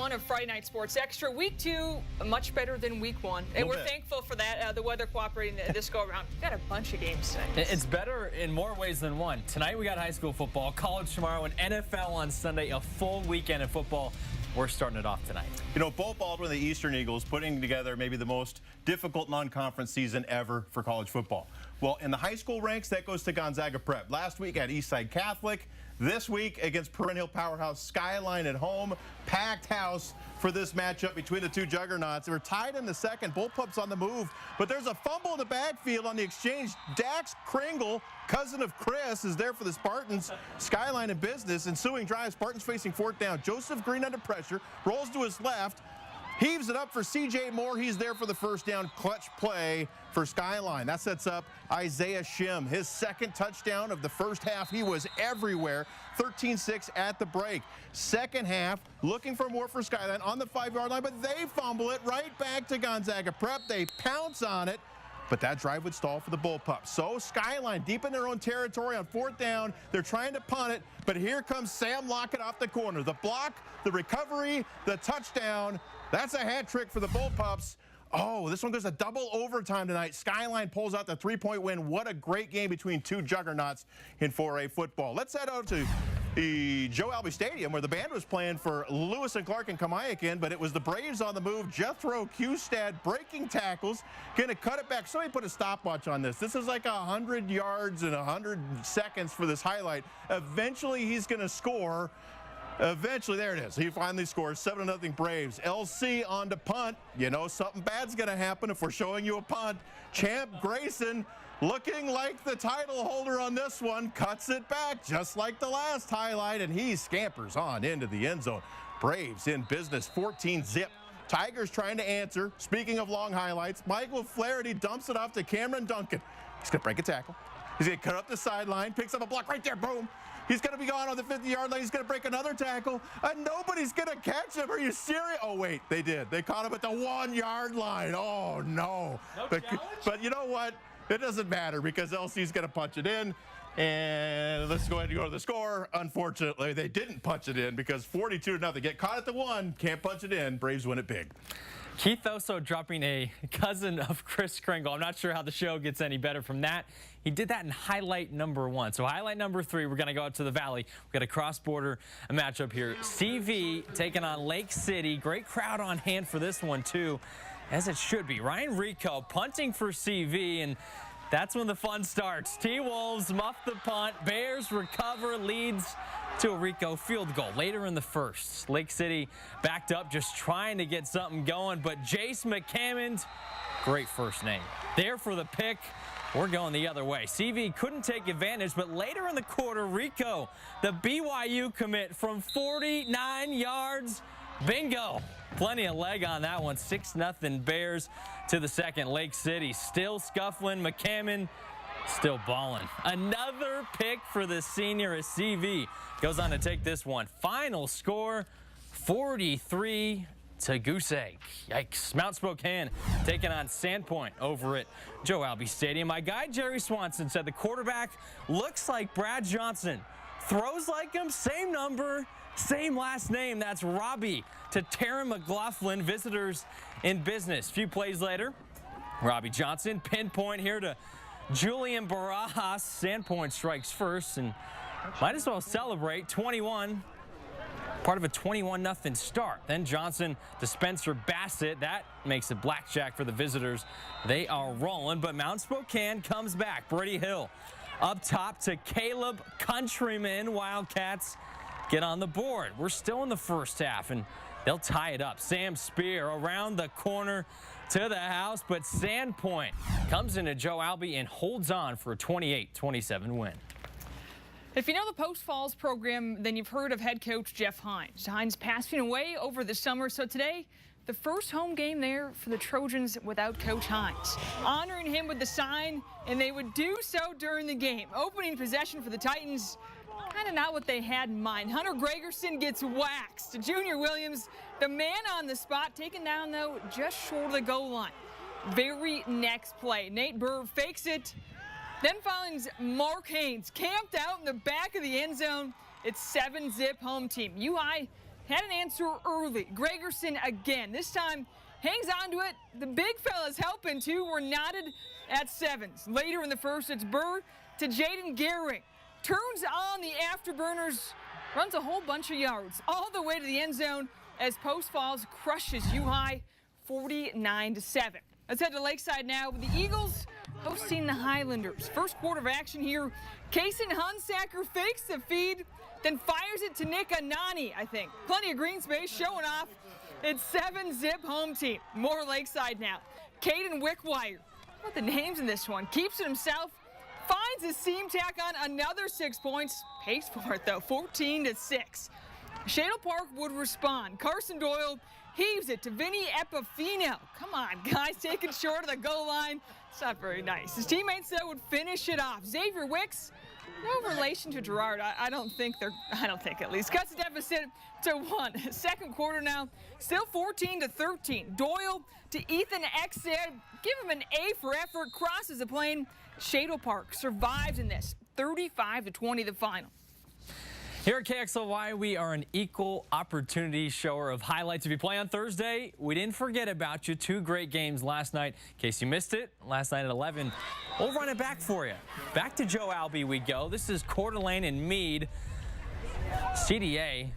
1 of Friday Night Sports Extra. Week 2, much better than Week 1. And we're thankful for that, the weather cooperating this go-around. We've got a bunch of games tonight. It's better in more ways than one. Tonight we got high school football, college tomorrow, and NFL on Sunday. A full weekend of football. We're starting it off tonight. You know, Bo Baldwin, the Eastern Eagles, putting together maybe the most difficult non-conference season ever for college football. Well, in the high school ranks, that goes to Gonzaga Prep. Last week at Eastside Catholic. This week against perennial powerhouse Skyline at home. Packed house for this matchup between the two juggernauts. They were tied in the second. Bullpups on the move, but there's a fumble in the backfield on the exchange. Dax Kringle, cousin of Chris, is there for the Spartans. Skyline in business. Ensuing drive, Spartans facing fourth down. Joseph Green under pressure, rolls to his left, heaves it up for C.J. Moore. He's there for the first down. Clutch play for Skyline. That sets up Isaiah Shim. His second touchdown of the first half. He was everywhere. 13-6 at the break. Second half, looking for more for Skyline on the 5-yard line, but they fumble it right back to Gonzaga Prep. They pounce on it, but that drive would stall for the Bullpups. So Skyline deep in their own territory on fourth down. They're trying to punt it, but here comes Sam Lockett off the corner. The block, the recovery, the touchdown. That's a hat trick for the Bullpups. Oh, this one goes to double overtime tonight. Skyline pulls out the three-point win. What a great game between two juggernauts in 4A football. Let's head out to the Joe Albee Stadium where the band was playing for Lewis and Clark and Kamayakin, but it was the Braves on the move. Jethro Kustad breaking tackles, going to cut it back. Somebody put a stopwatch on this. This is like 100 yards and 100 seconds for this highlight. Eventually, he's going to score. Eventually, there it is. He finally scores 7-0 Braves. LC on to punt. You know something bad's going to happen if we're showing you a punt. Champ Grayson, looking like the title holder on this one, cuts it back just like the last highlight, and he scampers on into the end zone. Braves in business, 14-zip. Tigers trying to answer. Speaking of long highlights, Michael Flaherty dumps it off to Cameron Duncan. He's going to break a tackle. He's going to cut up the sideline, picks up a block right there, boom. He's going to be gone on the 50-yard line. He's going to break another tackle, and nobody's going to catch him. Are you serious? Oh, wait, they did. They caught him at the 1-yard line. Oh, no. But you know what? It doesn't matter because LC's going to punch it in. And let's go ahead and go to the score. Unfortunately, they didn't punch it in because 42-0. Get caught at the 1, can't punch it in. Braves win it big. Keith Osso dropping a cousin of Chris Kringle. I'm not sure how the show gets any better from that. He did that in highlight number 1. So highlight number 3, we're going to go out to the Valley. We've got a cross-border matchup here. CV taking on Lake City. Great crowd on hand for this one, too, as it should be. Ryan Rico punting for CV, and that's when the fun starts. T-Wolves muff the punt. Bears recover, leads to a Rico field goal later in the first. Lake City backed up, just trying to get something going, but Jace McCammond, great first name, there for the pick. We're going the other way. CV couldn't take advantage, but later in the quarter, Rico, the BYU commit from 49 yards, bingo. Plenty of leg on that one. 6-0 Bears to the second. Lake City still scuffling. McCammon still balling. Another pick for the senior as CV goes on to take this one. Final score, 43 to Goose Egg. Yikes. Mount Spokane taking on Sandpoint over at Joe Albee Stadium. My guy Jerry Swanson said the quarterback looks like Brad Johnson. Throws like him, same number, same last name. That's Robbie to Taryn McLaughlin. Visitors in business. A few plays later, Robbie Johnson pinpoint here to Julian Barajas. Sandpoint strikes first and might as well celebrate. 21, part of a 21-0 start. Then Johnson to Spencer Bassett. That makes it blackjack for the visitors. They are rolling, but Mount Spokane comes back. Brady Hill up top to Caleb Countryman. Wildcats get on the board. We're still in the first half, and they'll tie it up. Sam Spear around the corner to the house, but Sandpoint comes into Joe Albee and holds on for a 28-27 win. If you know the Post Falls program, then you've heard of head coach Jeff Hines. Hines passing away over the summer, so today, the first home game there for the Trojans without Coach Hines. Honoring him with the sign, and they would do so during the game. Opening possession for the Titans, kind of not what they had in mind. Hunter Gregerson gets waxed. Junior Williams, the man on the spot, taken down, though, just short of the goal line. Very next play, Nate Burr fakes it, then finds Mark Haynes camped out in the back of the end zone. It's 7-zip home team. UI had an answer early. Gregerson again. This time hangs on to it. The big fellas helping too. We're knotted at 7s. Later in the first, it's Burr to Jaden Gehring. Turns on the afterburners, runs a whole bunch of yards all the way to the end zone as Post Falls crushes U-High 49-7. Let's head to Lakeside now with the Eagles hosting the Highlanders. First quarter of action here. Kason Hunsacker fakes the feed, then fires it to Nick Anani, I think. Plenty of green space showing off. It's 7-zip home team. More Lakeside now. Caden Wickwire, what the names in this one, keeps it himself, finds his seam tack on another 6 points. Pays for it though, 14-6. Shadle Park would respond. Carson Doyle heaves it to Vinny Epifino. Come on, guys, taking short of the goal line. It's not very nice. His teammates, though, would finish it off. Xavier Wicks, no relation to Gerard. I don't think at least. Cuts the deficit to 1. Second quarter now, still 14-13. Doyle to Ethan Exed. Give him an A for effort. Crosses the plane. Shadle Park survives in this. 35-20 the final. Here at KXLY, we are an equal opportunity shower of highlights. If you play on Thursday, we didn't forget about you. 2 great games last night. In case you missed it, last night at 11, we'll run it back for you. Back to Joe Albee we go. This is Coeur d'Alene and Meade. CDA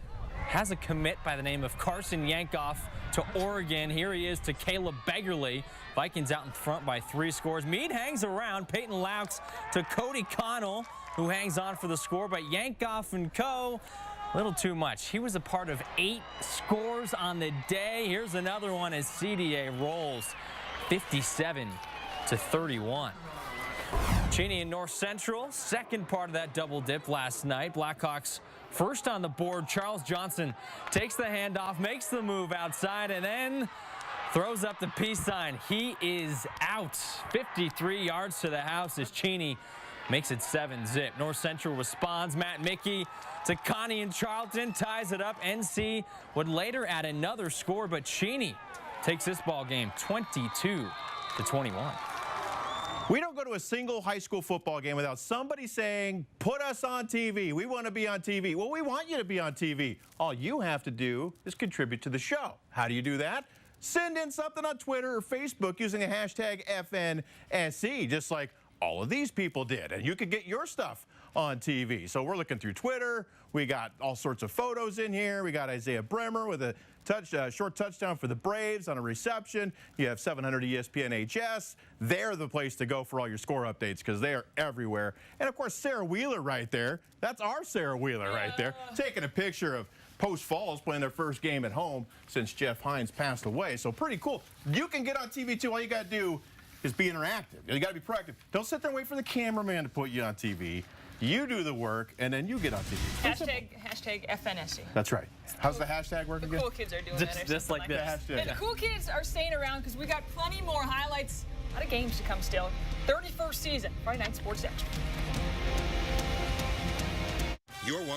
has a commit by the name of Carson Yankoff to Oregon. Here he is to Caleb Beggerly. Vikings out in front by 3 scores. Meade hangs around. Peyton Laux to Cody Connell, who hangs on for the score, but Yankoff and co, a little too much. He was a part of 8 scores on the day. Here's another one as CDA rolls 57-31. Cheney and North Central, second part of that double dip last night. Blackhawks first on the board. Charles Johnson takes the handoff, makes the move outside, and then throws up the peace sign. He is out. 53 yards to the house as Cheney makes it 7-zip. North Central responds. Matt Mickey to Connie and Charlton, ties it up. NC would later add another score, but Cheney takes this ball game 22-21. We don't go to a single high school football game without somebody saying, put us on TV. We want to be on TV. Well, we want you to be on TV. All you have to do is contribute to the show. How do you do that? Send in something on Twitter or Facebook using a hashtag FNSC, just like all of these people did, and you could get your stuff on TV. So we're looking through Twitter. We got all sorts of photos in here. We got Isaiah Bremer with a short touchdown for the Braves on a reception. You have 700 ESPN HS. They're the place to go for all your score updates because they are everywhere. And of course, Sarah Wheeler right there. That's our Sarah Wheeler right there, taking a picture of Post Falls playing their first game at home since Jeff Hines passed away. So pretty cool. You can get on TV too. All you got to do is be interactive. You got to be proactive. Don't sit there and wait for the cameraman to put you on TV. You do the work, and then you get on TV. Hashtag FNSC. That's right. How's the hashtag work again? The cool kids are doing that. Just like this. And the cool kids are staying around because we got plenty more highlights. A lot of games to come still. 31st season, Friday Night Sports Extra. You're watching.